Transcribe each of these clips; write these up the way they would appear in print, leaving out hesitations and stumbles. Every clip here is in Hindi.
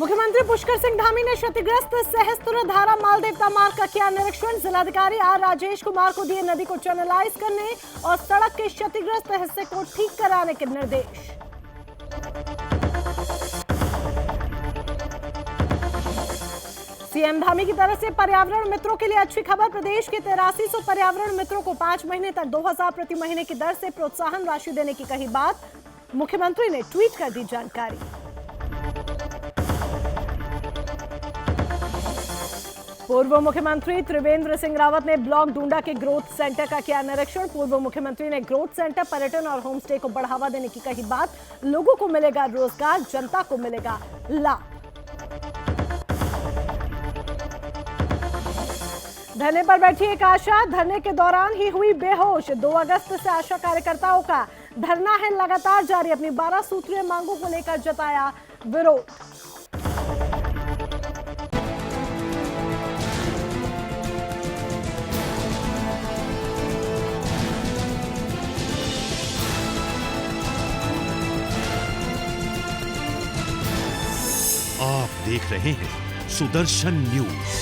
मुख्यमंत्री पुष्कर सिंह धामी ने क्षतिग्रस्त सहस्त्रधारा मालदेवता मार्ग का किया निरीक्षण। जिलाधिकारी आर राजेश कुमार को दिए नदी को चैनलाइज करने और सड़क के क्षतिग्रस्त हिस्से को ठीक कराने के निर्देश। सीएम धामी की तरफ से पर्यावरण मित्रों के लिए अच्छी खबर। प्रदेश के 8300 पर्यावरण मित्रों को 5 महीने तक 2000 प्रति महीने की दर से प्रोत्साहन राशि देने की कही बात। मुख्यमंत्री ने ट्वीट कर दी जानकारी। पूर्व मुख्यमंत्री त्रिवेंद्र सिंह रावत ने ब्लॉक डूंडा के ग्रोथ सेंटर का किया निरीक्षण। पूर्व मुख्यमंत्री ने ग्रोथ सेंटर, पर्यटन और होमस्टे को बढ़ावा देने की कही बात। लोगों को मिलेगा रोजगार, जनता को मिलेगा लाभ। धरने पर बैठी एक आशा धरने के दौरान ही हुई बेहोश। 2 अगस्त से आशा कार्यकर्ताओं का धरना है लगातार जारी। अपनी 12 सूत्रीय मांगों को लेकर जताया विरोध। आप देख रहे हैं सुदर्शन न्यूज।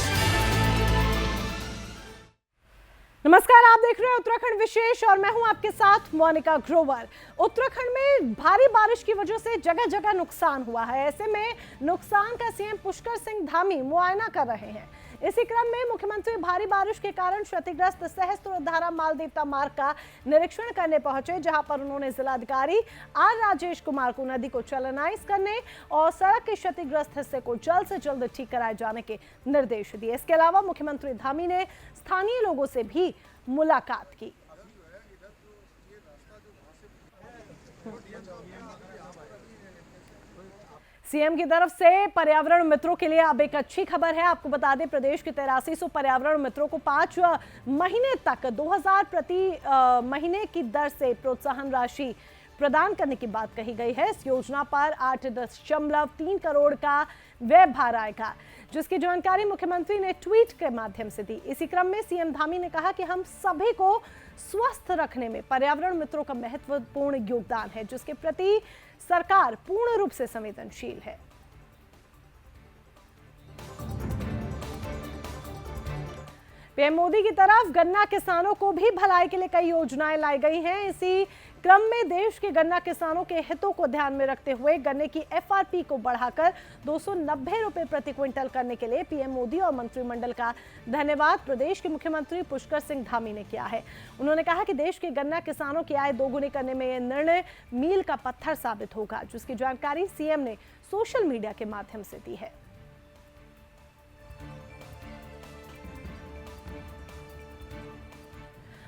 नमस्कार, आप देख रहे हैं उत्तराखंड विशेष और मैं हूं आपके साथ मोनिका ग्रोवर। उत्तराखंड में भारी बारिश की वजह से जगह जगह नुकसान हुआ है। ऐसे में नुकसान का सीएम पुष्कर सिंह धामी मुआयना कर रहे हैं। इसी क्रम में मुख्यमंत्री भारी बारिश के कारण क्षतिग्रस्त सहस्त्रधारा मालदेवता मार्ग का निरीक्षण करने पहुंचे, जहां पर उन्होंने जिलाधिकारी आर राजेश कुमार को नदी को चैनलाइज करने और सड़क के क्षतिग्रस्त हिस्से को जल्द से जल्द ठीक कराए जाने के निर्देश दिए। इसके अलावा मुख्यमंत्री धामी ने स्थानीय लोगों से भी मुलाकात की। सीएम की तरफ से पर्यावरण मित्रों के लिए अब एक अच्छी खबर है। आपको बता दें, प्रदेश के 8300 पर्यावरण मित्रों को 5 महीने तक 2000 प्रति महीने की दर से प्रोत्साहन राशि प्रदान करने की बात कही गई है। इस योजना पर 8.3 करोड़ का व्यय भार आएगा, जिसकी जानकारी मुख्यमंत्री ने ट्वीट के माध्यम से दी। इसी क्रम में सीएम धामी ने कहा कि हम सभी को स्वस्थ रखने में पर्यावरण मित्रों का महत्वपूर्ण योगदान है, जिसके प्रति सरकार पूर्ण रूप से संवेदनशील है। पीएम मोदी की तरफ गन्ना किसानों को भी भलाई के लिए कई योजनाएं लाई गई हैं। इसी क्रम में देश के गन्ना किसानों के हितों को ध्यान में रखते हुए गन्ने की एफआरपी को बढ़ाकर 290 रुपए प्रति क्विंटल करने के लिए पीएम मोदी और मंत्रिमंडल का धन्यवाद प्रदेश के मुख्यमंत्री पुष्कर सिंह धामी ने किया है। उन्होंने कहा कि देश के गन्ना किसानों की आय दोगुनी करने में यह निर्णय मील का पत्थर साबित होगा, जिसकी जानकारी सीएम ने सोशल मीडिया के माध्यम से दी है।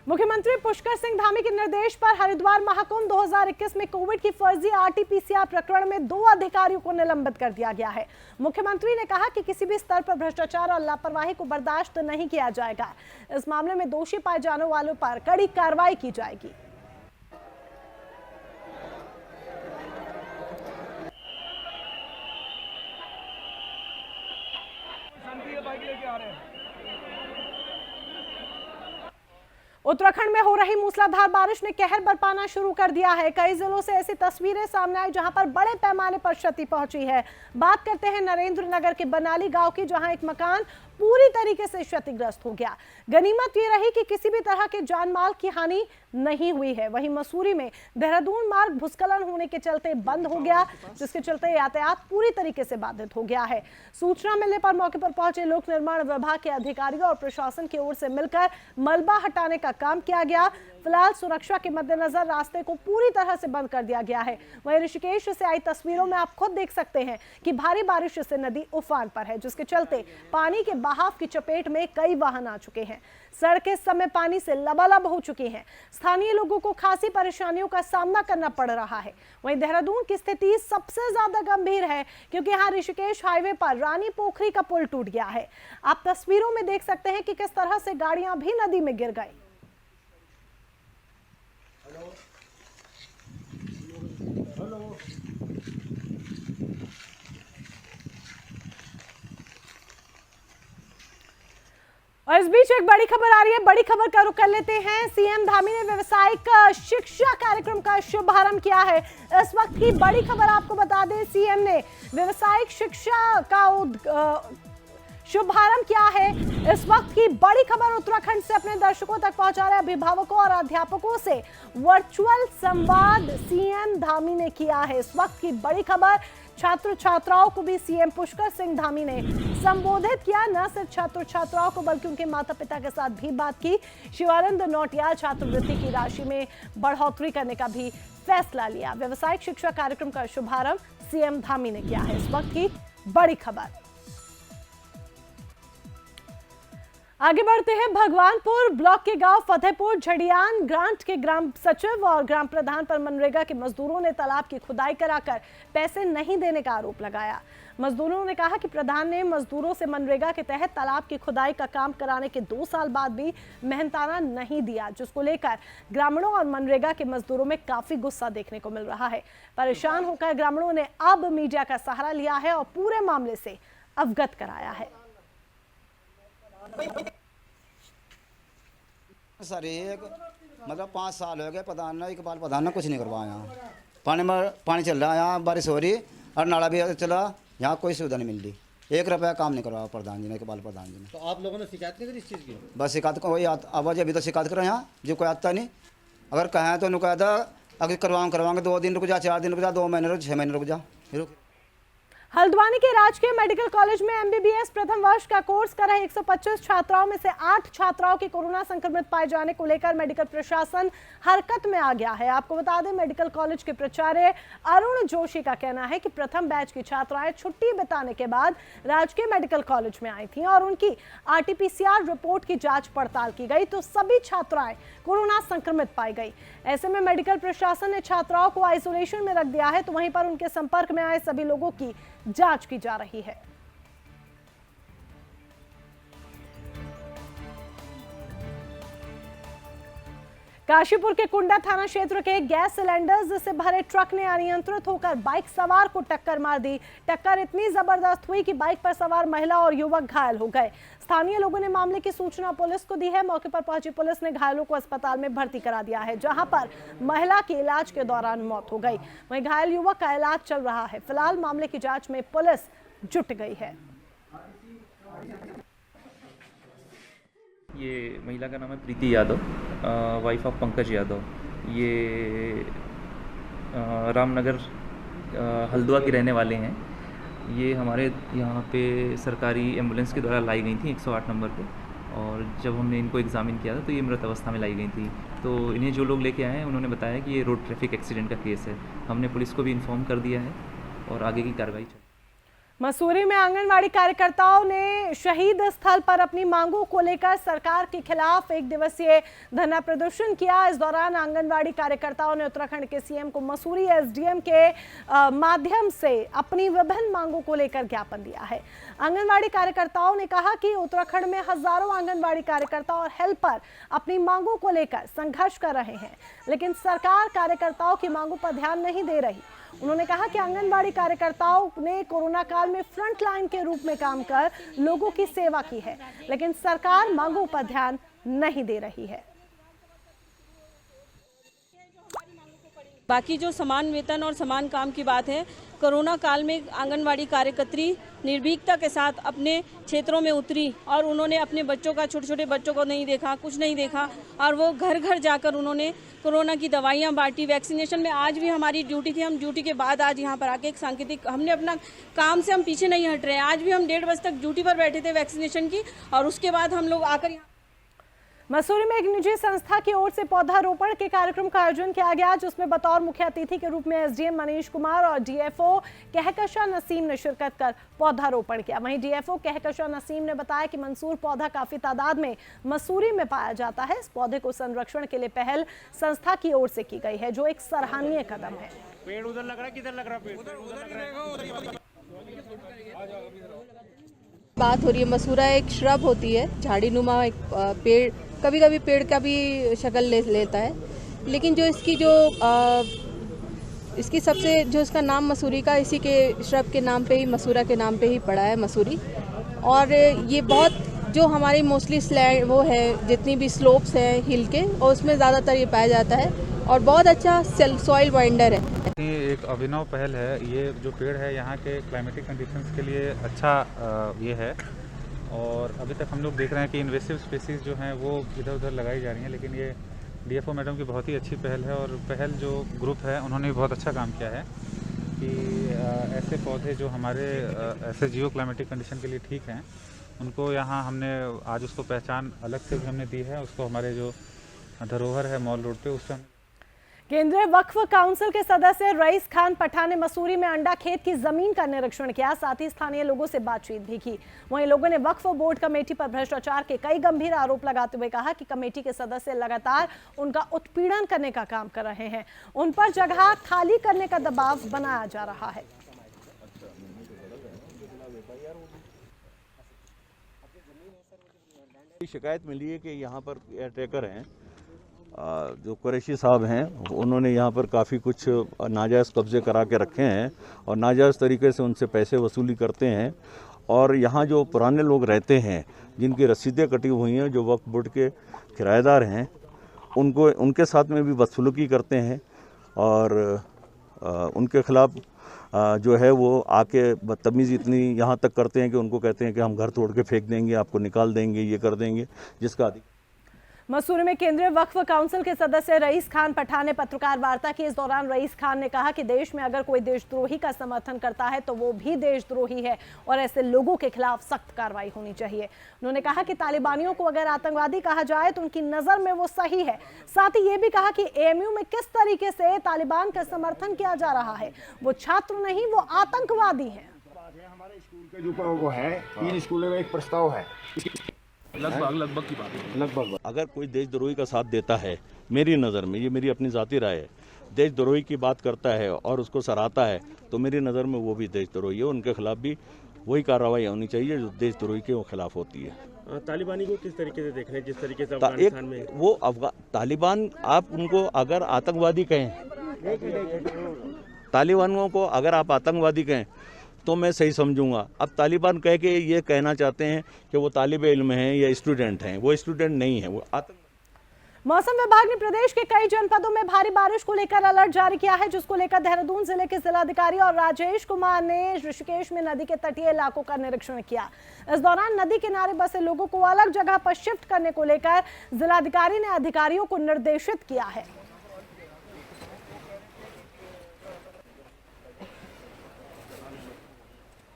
मुख्यमंत्री पुष्कर सिंह धामी के निर्देश पर हरिद्वार महाकुंभ 2021 में कोविड की फर्जी आरटीपीसीआर प्रकरण में 2 अधिकारियों को निलंबित कर दिया गया है। मुख्यमंत्री ने कहा कि किसी भी स्तर पर भ्रष्टाचार और लापरवाही को बर्दाश्त नहीं किया जाएगा। इस मामले में दोषी पाए जाने वालों पर कड़ी कार्रवाई की जाएगी। उत्तराखंड में हो रही मूसलाधार बारिश ने कहर बरपाना शुरू कर दिया है। कई जिलों से ऐसी तस्वीरें सामने आई जहां पर बड़े पैमाने पर क्षति पहुंची है। बात करते हैं नरेंद्र नगर के बनाली गांव की, जहां एक मकान पूरी तरीके से क्षतिग्रस्त हो गया। गनीमत ये रही कि किसी भी तरह के जान माल की हानि नहीं हुई है। वहीं मसूरी में देहरादून मार्ग भूस्खलन होने के चलते बंद हो गया, जिसके चलते यातायात पूरी तरीके से बाधित हो गया है। सूचना मिलने पर मौके पर पहुंचे लोक निर्माण विभाग के अधिकारियों और प्रशासन की ओर से मिलकर मलबा हटाने का काम किया गया। फिलहाल सुरक्षा के मद्देनजर रास्ते को पूरी तरह से बंद कर दिया गया है। वहीं ऋषिकेश से आई तस्वीरों में आप खुद देख सकते हैं कि भारी बारिश से नदी उफान पर है, जिसके चलते पानी के बहाव की चपेट में कई वाहन आ चुके हैं। सड़कें इस समय पानी से लबालब हो चुकी हैं। स्थानीय लोगों को खासी परेशानियों का सामना करना पड़ रहा है। वहीं देहरादून की स्थिति सबसे ज्यादा गंभीर है, क्योंकि यहाँ ऋषिकेश हाईवे पर रानी पोखरी का पुल टूट गया है। आप तस्वीरों में देख सकते हैं कि किस तरह से गाड़ियां भी नदी में गिर गई। और इस बीच एक बड़ी खबर आ रही है। बड़ी खबर का रुख कर लेते हैं। सीएम धामी ने व्यावसायिक शिक्षा कार्यक्रम का शुभारंभ किया है। इस वक्त की बड़ी खबर आपको बता दें, सीएम ने व्यावसायिक शिक्षा का शुभारंभ किया है। इस वक्त की बड़ी खबर उत्तराखंड से अपने दर्शकों तक पहुंचा रहे अभिभावकों और अध्यापकों से वर्चुअल संवाद सीएम धामी ने किया है। इस वक्त की बड़ी खबर, छात्र छात्राओं को भी सीएम पुष्कर सिंह धामी ने संबोधित किया। न सिर्फ छात्र छात्राओं को बल्कि उनके माता पिता के साथ भी बात की। शिवानंद नौटियाल छात्रवृत्ति की राशि में बढ़ोतरी करने का भी फैसला लिया। व्यावसायिक शिक्षा कार्यक्रम का शुभारंभ सीएम धामी ने किया है। इस वक्त की बड़ी खबर। आगे बढ़ते हैं। भगवानपुर ब्लॉक के गांव फतेहपुर झड़ियान ग्रांट के ग्राम सचिव और ग्राम प्रधान पर मनरेगा के मजदूरों ने तालाब की खुदाई कराकर पैसे नहीं देने का आरोप लगाया। मजदूरों ने कहा कि प्रधान ने मजदूरों से मनरेगा के तहत तालाब की खुदाई का काम कराने के 2 साल बाद भी मेहनताना नहीं दिया, जिसको लेकर ग्रामीणों और मनरेगा के मजदूरों में काफी गुस्सा देखने को मिल रहा है। परेशान होकर ग्रामीणों ने अब मीडिया का सहारा लिया है और पूरे मामले से अवगत कराया है। सर एक मतलब 5 साल हो गए प्रधान ने, इकबाल प्रधान ने कुछ नहीं करवाया। पानी चल रहा है, यहाँ बारिश हो रही और नाला भी चला, यहाँ कोई सुविधा नहीं मिल रही। 1 रुपया काम नहीं करवाया प्रधान जी ने, इकबाल प्रधान जी ने। तो आप लोगों ने शिकायत नहीं करी इस चीज़ की? बस शिकायत को वही आवाज़ अभी तो शिकायत करो, यहाँ जो कोई आता नहीं। अगर कहें तो उन्होंने कहा था अगर करवाएंगे 2 दिन रुक जा, 4 दिन रुक जा, 2 महीने रुक, 6 महीने रुक जा। हल्द्वानी के राजकीय मेडिकल कॉलेज में एमबीबीएस प्रथम वर्ष का कोर्स कर रहे 125 छात्राओं में से 8 छात्राओं के कोरोना संक्रमित पाए जाने को लेकर मेडिकल प्रशासन हरकत में आ गया है। आपको बता दें, मेडिकल कॉलेज के प्राचार्य अरुण जोशी का कहना है कि प्रथम बैच की छात्राएं छुट्टी बिताने के बाद राजकीय मेडिकल कॉलेज में आई थी और उनकी आरटीपीसीआर रिपोर्ट की जांच पड़ताल की गई तो सभी छात्राएं कोरोना संक्रमित पाई गई। ऐसे में मेडिकल प्रशासन ने छात्राओं को आइसोलेशन में रख दिया है, तो वहीं पर उनके संपर्क में आए सभी लोगों की जांच की जा रही है। काशीपुर के कुंडा थाना क्षेत्र के गैस सिलेंडर्स से भरे ट्रक ने अनियंत्रित होकर बाइक सवार को टक्कर मार दी। टक्कर इतनी जबरदस्त हुई कि बाइक पर सवार महिला और युवक घायल हो गए। स्थानीय लोगों ने मामले की सूचना पुलिस को दी है। मौके पर पहुंची पुलिस ने घायलों को अस्पताल में भर्ती करा दिया है, जहां पर महिला की इलाज के दौरान मौत हो गई। वहीं घायल युवक का इलाज चल रहा है। फिलहाल मामले की जांच में पुलिस जुट गई है। ये महिला का नाम है प्रीति यादव, वाइफ ऑफ पंकज यादव। ये रामनगर हल्द्वा के रहने वाले हैं। ये हमारे यहाँ पे सरकारी एम्बुलेंस के द्वारा लाई गई थी 108 नंबर पे, और जब हमने इनको एग्ज़ामिन किया था तो ये मृत अवस्था में लाई गई थी। तो इन्हें जो लोग लेके आए हैं उन्होंने बताया कि ये रोड ट्रैफिक एक्सीडेंट का केस है। हमने पुलिस को भी इन्फॉर्म कर दिया है और आगे की कार्रवाई चल। मसूरी में आंगनवाड़ी कार्यकर्ताओं ने शहीद स्थल पर अपनी मांगों को लेकर सरकार के खिलाफ 1 दिवसीय धरना प्रदर्शन किया। इस दौरान आंगनवाड़ी कार्यकर्ताओं ने उत्तराखंड के सीएम को मसूरी एसडीएम के माध्यम से अपनी विभिन्न मांगों को लेकर ज्ञापन दिया है। आंगनवाड़ी कार्यकर्ताओं ने कहा कि उत्तराखंड में हजारों आंगनवाड़ी कार्यकर्ता और हेल्पर अपनी मांगों को लेकर संघर्ष कर रहे हैं, लेकिन सरकार कार्यकर्ताओं की मांगों पर ध्यान नहीं दे रही। उन्होंने कहा कि आंगनबाड़ी कार्यकर्ताओं ने कोरोना काल में फ्रंट लाइन के रूप में काम कर लोगों की सेवा की है, लेकिन सरकार मांगों पर ध्यान नहीं दे रही है। बाकी जो समान वेतन और समान काम की बात है, कोरोना काल में आंगनवाड़ी कार्यकर्त्री निर्भीकता के साथ अपने क्षेत्रों में उतरी और उन्होंने अपने बच्चों का, छोटे छोटे बच्चों को नहीं देखा, कुछ नहीं देखा, और वो घर घर जाकर उन्होंने कोरोना की दवाइयां बांटी। वैक्सीनेशन में आज भी हमारी ड्यूटी थी, हम ड्यूटी के बाद आज यहाँ पर आके एक सांकेतिक, हमने अपना काम से हम पीछे नहीं हट रहे हैं। आज भी हम 1:30 बजे तक ड्यूटी पर बैठे थे वैक्सीनेशन की, और उसके बाद हम लोग आकर यहाँ। मसूरी में एक निजी संस्था की ओर से पौधारोपण के कार्यक्रम का आयोजन किया गया, जिसमें बतौर मुख्य अतिथि के रूप में एसडीएम मनीष कुमार और डीएफओ कहकशा नसीम ने शिरकत कर पौधारोपण किया। वहीं डीएफओ कहकशा नसीम ने बताया कि मंसूर पौधा काफी तादाद में मसूरी में पाया जाता है। इस पौधे को संरक्षण के लिए पहल संस्था की ओर से की गई है, जो एक सराहनीय कदम है। पेड़ उधर लग रहा है, किधर लग रहा है? पेड़ बात हो रही है। मसूरा एक श्रब होती है, झाड़ी नुमा एक पेड़, कभी कभी पेड़ का भी शक्ल ले लेता है, लेकिन जो इसकी सबसे जो इसका नाम मसूरी का, इसी के श्रब के नाम पे ही, मसूरा के नाम पे ही पड़ा है मसूरी। और ये बहुत जो हमारी मोस्टली स्लैंड वो है, जितनी भी स्लोप्स हैं हिल के, और उसमें ज़्यादातर ये पाया जाता है और बहुत अच्छा सॉइल बाइंडर है। ये एक अभिनव पहल है। ये जो पेड़ है यहाँ के क्लाइमेटिक कंडीशंस के लिए अच्छा ये है। और अभी तक हम लोग देख रहे हैं कि इन्वेसिव स्पीसीज़ जो हैं वो इधर उधर लगाई जा रही हैं, लेकिन ये डीएफओ मैडम की बहुत ही अच्छी पहल है। और पहल जो ग्रुप है उन्होंने भी बहुत अच्छा काम किया है कि ऐसे पौधे जो हमारे ऐसे जियो क्लाइमेटिक कंडीशन के लिए ठीक हैं, उनको यहाँ हमने आज उसको पहचान अलग से भी हमने दी है। उसको हमारे जो धरोहर है मॉल रोड पे, उससे केंद्रीय वक्फ काउंसिल के सदस्य रईस खान पठान ने मसूरी में अंडा खेत की जमीन का निरीक्षण किया, साथ ही स्थानीय लोगों से बातचीत भी की। वहीं लोगों ने वक्फ बोर्ड कमेटी पर भ्रष्टाचार के कई गंभीर आरोप लगाते हुए कहा कि कमेटी के सदस्य लगातार उनका उत्पीड़न करने का काम कर रहे हैं, उन पर जगह खाली करने का दबाव बनाया जा रहा है। शिकायत मिली है कि यहाँ पर एयरटेकर हैं, जो कुरैशी साहब हैं, उन्होंने यहाँ पर काफ़ी कुछ नाजायज़ कब्जे करा के रखे हैं और नाजायज़ तरीके से उनसे पैसे वसूली करते हैं। और यहाँ जो पुराने लोग रहते हैं, जिनकी रसीदें कटी हुई हैं, जो वक्फ बोर्ड के किराएदार हैं, उनके साथ में भी बदसलूकी करते हैं और उनके खिलाफ जो है वो आके बदतमीज़ी इतनी यहाँ तक करते हैं कि उनको कहते हैं कि हम घर तोड़ के फेंक देंगे, आपको निकाल देंगे, ये कर देंगे, जिसका मसूरी में केंद्रीय वक्फ काउंसिल के सदस्य रईस खान पठान ने पत्रकार वार्ता की। इस दौरान रईस खान ने कहा कि देश में अगर कोई देशद्रोही का समर्थन करता है तो वो भी देशद्रोही है और ऐसे लोगों के खिलाफ सख्त कार्रवाई होनी चाहिए। उन्होंने कहा कि तालिबानियों को अगर आतंकवादी कहा जाए तो उनकी नजर में वो सही है। साथ ही ये भी कहा कि एएमयू में किस तरीके से तालिबान का समर्थन किया जा रहा है, वो छात्र नहीं, वो आतंकवादी है। हमारे स्कूल के जो वो है, 3 स्कूलों में एक प्रस्ताव है, लगभग की बात है। लगभग अगर कोई देशद्रोही का साथ देता है, मेरी नज़र में, ये मेरी अपनी ज़ाती राय है, देशद्रोही की बात करता है और उसको सराहता है, तो मेरी नज़र में वो भी देशद्रोही है। उनके खिलाफ भी वही कार्रवाई होनी चाहिए जो देशद्रोही के खिलाफ होती है। तालिबानी को किस तरीके से देख रहे हैं, जिस तरीके से अफगानिस्तान में वो तालिबान, आप उनको अगर आतंकवादी कहें, तालिबानों को अगर आप आतंकवादी कहें तो मैं सही समझूंगा। अब तालिबान कह के ये कहना चाहते हैं कि वो तालिब इल्म हैं या स्टूडेंट हैं, वो स्टूडेंट नहीं है, वो मौसम विभाग ने प्रदेश के कई जनपदों में भारी बारिश को लेकर अलर्ट जारी किया है, जिसको लेकर देहरादून जिले के जिलाधिकारी और राजेश कुमार ने ऋषिकेश में नदी के तटीय इलाकों का निरीक्षण किया। इस दौरान नदी किनारे बसे लोगों को अलग जगह पर शिफ्ट करने को लेकर जिलाधिकारी ने अधिकारियों को निर्देशित किया है।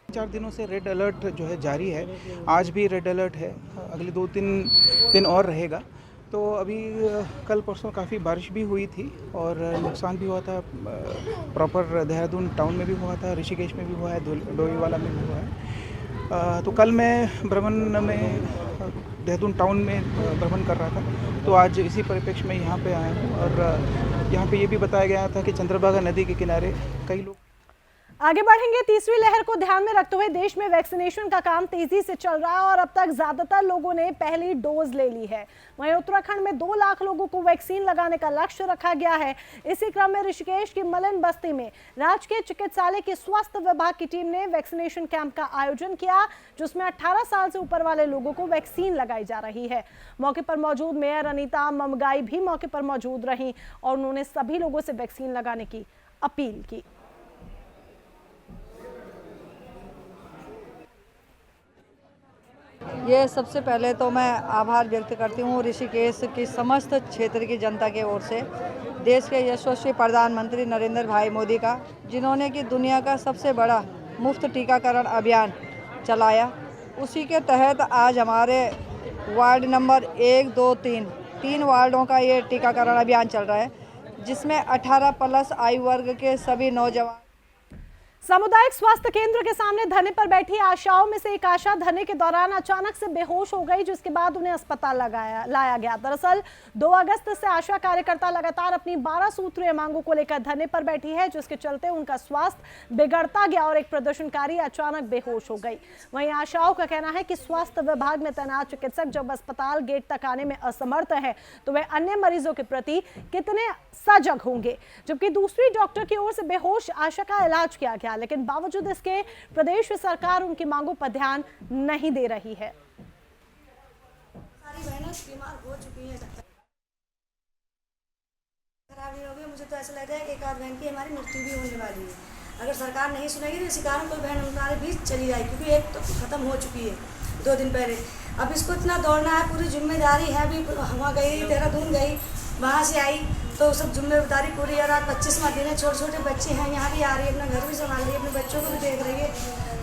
4 दिनों से रेड अलर्ट जो है जारी है। आज भी रेड अलर्ट है, अगले 2-3 दिन और रहेगा। तो अभी कल परसों काफ़ी बारिश भी हुई थी और नुकसान भी हुआ था। प्रॉपर देहरादून टाउन में भी हुआ था, ऋषिकेश में भी हुआ है, डोईवाला में भी हुआ है। तो कल मैं भ्रमण में देहरादून टाउन में भ्रमण कर रहा था, तो आज इसी परिप्रेक्ष्य में यहाँ पे आया हूँ। और यहाँ पे ये भी बताया गया था कि चंद्रभागा नदी के किनारे कई लोग। आगे बढ़ेंगे। तीसरी लहर को ध्यान में रखते हुए देश में वैक्सीनेशन का काम तेजी से चल रहा है और अब तक ज्यादातर लोगों ने पहली डोज ले ली है। वहीं उत्तराखंड में 2 लाख लोगों को वैक्सीन लगाने का लक्ष्य रखा गया है। इसी क्रम में ऋषिकेश की मलिन बस्ती में राजकीय चिकित्सालय के स्वास्थ्य विभाग की टीम ने वैक्सीनेशन कैंप का आयोजन किया, जिसमें 18 साल से ऊपर वाले लोगों को वैक्सीन लगाई जा रही है। मौके पर मौजूद मेयर अनीता ममगाई भी मौके पर मौजूद रही और उन्होंने सभी लोगों से वैक्सीन लगाने की अपील की। ये सबसे पहले तो मैं आभार व्यक्त करती हूँ ऋषिकेश की समस्त क्षेत्र की जनता के ओर से, देश के यशस्वी प्रधानमंत्री नरेंद्र भाई मोदी का, जिन्होंने कि दुनिया का सबसे बड़ा मुफ्त टीकाकरण अभियान चलाया। उसी के तहत आज हमारे वार्ड नंबर 1, 2, 3 वार्डों का ये टीकाकरण अभियान चल रहा है, जिसमें 18+ आयु वर्ग के सभी नौजवान। सामुदायिक स्वास्थ्य केंद्र के सामने धरने पर बैठी आशाओं में से एक आशा धरने के दौरान अचानक से बेहोश हो गई, जिसके बाद उन्हें अस्पताल लाया गया। दरअसल 2 अगस्त से आशा कार्यकर्ता लगातार अपनी 12 सूत्रीय मांगों को लेकर धरने पर बैठी है, जिसके चलते उनका स्वास्थ्य बिगड़ता गया और एक प्रदर्शनकारी अचानक बेहोश हो गई। वहीं आशाओं का कहना है कि स्वास्थ्य विभाग में तैनात चिकित्सक जब अस्पताल गेट तक आने में असमर्थ है तो वे अन्य मरीजों के प्रति कितने सजग होंगे। जबकि दूसरी डॉक्टर की ओर से बेहोश आशा का इलाज किया गया, लेकिन बावजूद इसके प्रदेश सरकार उनकी मांगों पर ध्यान नहीं दे रही है। बहनें बीमार हो चुकी हैं, खराबी हो गई। मुझे तो ऐसा लग रहा है कि एक आध बहन की हमारी मृत्यु भी होने वाली है। अगर सरकार नहीं सुनेगी तो इसी कारण कोई बहन हमारे बीच चली जाएगी, क्योंकि एक तो ख़त्म हो चुकी है 2 दिन पहले। अब इसको इतना दौड़ना है, पूरी जिम्मेदारी है। अभी वहाँ गई, देहरादून गई, वहाँ से आई तो सब जिम्मेदारी पूरी है। रात 25वां दिन है, छोटे छोटे बच्चे हैं, यहाँ भी आ रही है, अपना घर भी संभाल रही है, अपने बच्चों को भी देख रही है,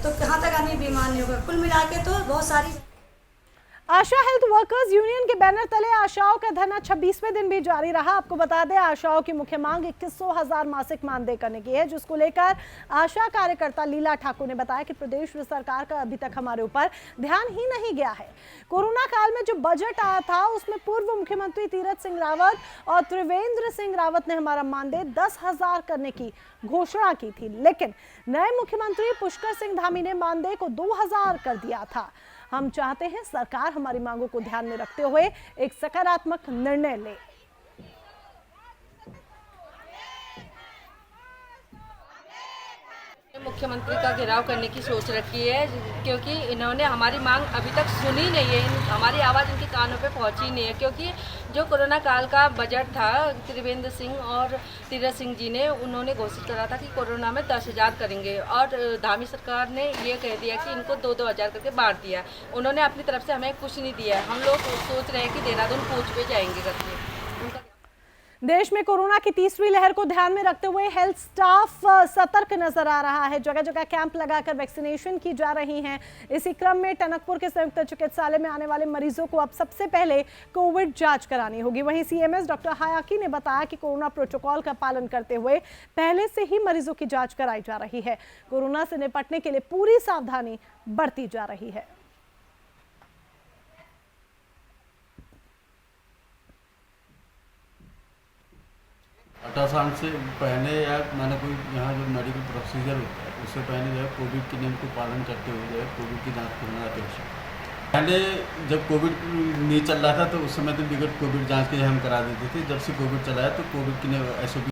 तो कहाँ तक आदमी बीमार नहीं होगा। कुल मिला के तो बहुत सारी। आशा हेल्थ वर्कर्स यूनियन के बैनर तले आशाओं का धरना 26वें दिन भी जारी रहा। आपको बता दें, आशाओं की मुख्य मांग 21,000 मासिक मानदेय करने की है, जिसको लेकर आशा कार्यकर्ता लीला ठाकुर ने बताया कि प्रदेश सरकार का अभी तक हमारे ऊपर ध्यान ही नहीं गया है। कोरोना काल में जो बजट आया था उसमें पूर्व मुख्यमंत्री तीरथ सिंह रावत और त्रिवेंद्र सिंह रावत ने हमारा मानदेय 10,000 करने की घोषणा की थी, लेकिन नए मुख्यमंत्री पुष्कर सिंह धामी ने मानदेय को 2,000 कर दिया था। हम चाहते हैं सरकार हमारी मांगों को ध्यान में रखते हुए एक सकारात्मक निर्णय ले। मुख्यमंत्री का घेराव करने की सोच रखी है, क्योंकि इन्होंने हमारी मांग अभी तक सुनी नहीं है, हमारी आवाज़ इनके कानों पे पहुंची नहीं है। क्योंकि जो कोरोना काल का बजट था, त्रिवेंद्र सिंह और तीरथ सिंह जी ने उन्होंने घोषित करा था कि कोरोना में 10,000 करेंगे, और धामी सरकार ने ये कह दिया कि इनको 2-2 हज़ार करके बांट दिया। उन्होंने अपनी तरफ से हमें कुछ नहीं दिया है। हम लोग सोच रहे हैं कि देहरादून कूच पे जाएंगे करके। देश में कोरोना की तीसरी लहर को ध्यान में रखते हुए हेल्थ स्टाफ सतर्क नजर आ रहा है। जगह जगह कैंप लगाकर वैक्सीनेशन की जा रही हैं। इसी क्रम में टनकपुर के संयुक्त चिकित्सालय में आने वाले मरीजों को अब सबसे पहले कोविड जांच करानी होगी। वहीं सीएमएस डॉक्टर हायाकी ने बताया कि कोरोना प्रोटोकॉल का पालन करते हुए पहले से ही मरीजों की जांच कराई जा रही है। कोरोना से निपटने के लिए पूरी सावधानी बरती जा रही है। अल्ट्रासाउंड से पहले या मैंने कोई यहाँ जो मेडिकल प्रोसीजर होता है उससे पहले जो है कोविड के नियम को पालन करते हुए जो है कोविड की जांच करना अपेक्षा। पहले जब कोविड नहीं चल रहा था तो उस समय तो बिगड़ कोविड जांच के हम करा देते थे। जब से कोविड चला है तो कोविड की SOP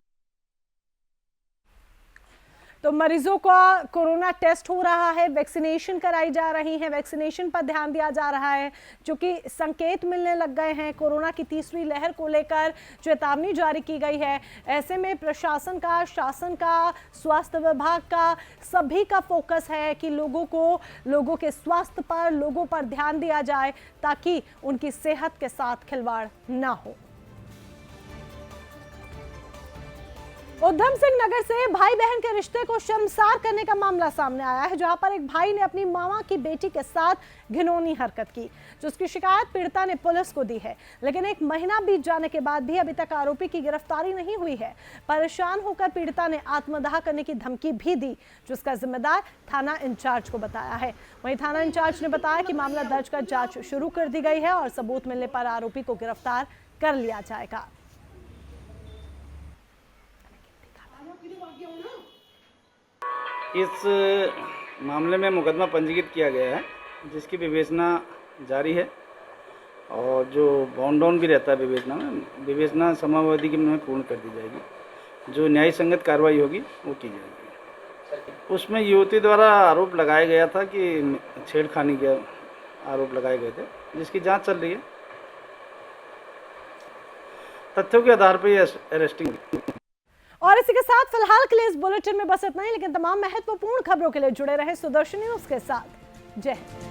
तो मरीजों का कोरोना टेस्ट हो रहा है, वैक्सीनेशन कराई जा रही है, वैक्सीनेशन पर ध्यान दिया जा रहा है। चूंकि संकेत मिलने लग गए हैं कोरोना की तीसरी लहर को लेकर, चेतावनी जारी की गई है, ऐसे में प्रशासन का, शासन का, स्वास्थ्य विभाग का, सभी का फोकस है कि लोगों के स्वास्थ्य पर, लोगों पर ध्यान दिया जाए ताकि उनकी सेहत के साथ खिलवाड़ ना हो। उधम सिंह नगर से भाई बहन के रिश्ते को शर्मसार करने का मामला सामने आया है, जहां पर एक भाई ने अपनी मामा की बेटी के साथ घिनौनी हरकत की, जिसकी शिकायत पीड़िता ने पुलिस को दी है। लेकिन 1 महीना बीत जाने के बाद भी अभी तक आरोपी की गिरफ्तारी नहीं हुई है। परेशान होकर पीड़िता ने आत्मदाह करने की धमकी भी दी, जिसका जिम्मेदार थाना इंचार्ज को बताया है। वहीं थाना इंचार्ज ने बताया कि मामला दर्ज कर जांच शुरू कर दी गई है और सबूत मिलने पर आरोपी को गिरफ्तार कर लिया जाएगा। इस मामले में मुकदमा पंजीकृत किया गया है, जिसकी विवेचना जारी है और जो बाउंड डाउन भी रहता है विवेचना में, विवेचना समावधि में पूर्ण कर दी जाएगी। जो न्याय संगत कार्रवाई होगी वो की जाएगी। उसमें युवती द्वारा आरोप लगाया गया था कि छेड़खानी के आरोप लगाए गए थे, जिसकी जांच चल रही है। तथ्यों के आधार पर यह अरेस्टिंग। और इसी के साथ फिलहाल के लिए इस बुलेटिन में बस इतना ही, लेकिन तमाम महत्वपूर्ण खबरों के लिए जुड़े रहे सुदर्शन न्यूज के साथ। जय हिंद।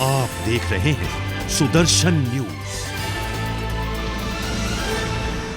आप देख रहे हैं सुदर्शन न्यूज।